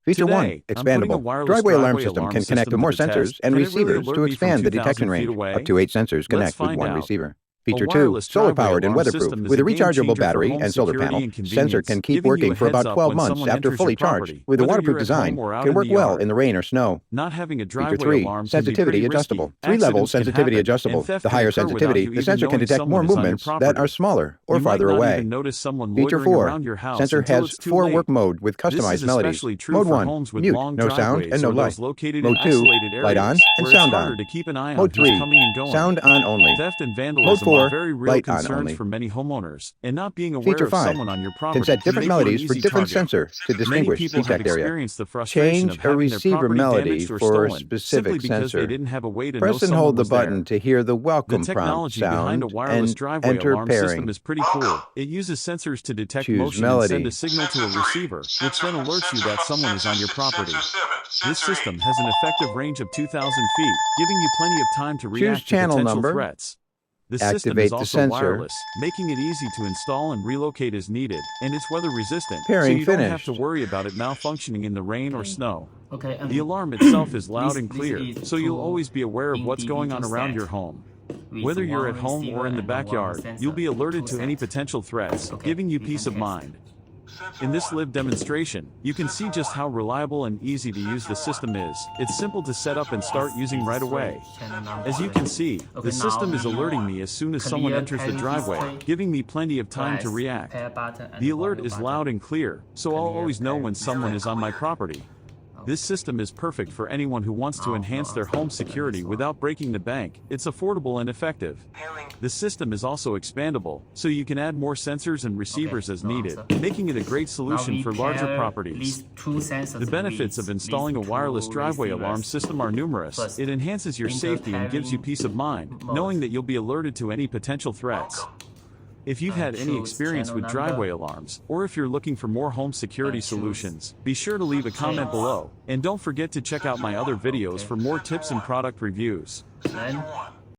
Feature 1, Today, I'm putting a expandable. wireless Driveway alarm driveway system alarm can connect to system more to the sensors test. and Can it really receivers alert to me from expand the 2,000 detection feet range. away? Up to 8 sensors Let's connect with find one out. receiver. A Feature 2, wireless driveway solar-powered and alarm weatherproof system is with a a rechargeable game-changer for battery home and solar security panel. and Sensor convenience, can keep giving you working a for about heads up 12 when months someone after enters fully your charged. property, With a whether waterproof you're at design, home or out can in work the well yard. in the rain or snow. Not having a Feature driveway 3, alarm can be sensitivity pretty adjustable. risky. 3-level Accidents can sensitivity happen, adjustable. and theft The can higher occur without sensitivity, you the even sensor can knowing detect more someone is on your movements that property. are smaller or You might farther not away. even notice someone Feature loitering 4, around your house sensor until has it's too 4 late. work mode with This customized is melodies. especially true Mode for 1, homes with mute, long no sound driveways and no or light. those located in Mode 2, isolated light on areas and where it's sound harder on. to keep an eye on Mode who's 3, coming and going. sound on only. Theft and Mode vandalism 4, are very real light on concerns only. for many homeowners, and not being aware Feature of 5, someone on your property can set can different make you an melodies for easy different target. sensor to Many distinguish people have detect area. experienced the frustration of Change a having their receiver property melody damaged or for a stolen simply specific because they sensor. didn't have a way to know Press and someone hold the was there. button to hear the The welcome prompt technology behind a sound wireless and driveway enter alarm system pairing. is pretty cool. It uses sensors to detect Choose motion and send melody. a signal to a receiver, which then alerts you that someone is on your property. This system has an effective range of 2,000 feet, giving you plenty of time to Choose react to channel potential number. threats. The system Activate is the also sensor. wireless, making it easy to install and relocate as needed, and it's weather resistant, so Pairing you don't have to finished. worry about it malfunctioning in the rain or snow. Okay, The alarm itself is loud this- and this clear, is so you'll two always be aware of what's going on individual around your set home. with Whether you're one at home or receiver in the and one backyard, sensor, you'll be alerted two to any sets. potential threats, Okay, giving you we peace can of test. mind. In this live demonstration, you can see just how reliable and easy to use the system is. It's simple to set up and start using right away. As you can see, the system is alerting me as soon as someone enters the driveway, giving me plenty of time to react. The alert is loud and clear, so I'll always know when someone is on my property. This system is perfect for anyone who wants to enhance their home security without breaking the bank. It's affordable and effective. The system is also expandable, so you can add more sensors and receivers as needed, making it a great solution for larger properties. The benefits of installing a wireless driveway alarm system are numerous. It enhances your safety and gives you peace of mind, knowing that you'll be alerted to any potential threats. If you've had any experience with driveway alarms, or if you're looking for more home security solutions, be sure to leave a comment below, and don't forget to check out my other videos for more tips and product reviews. Then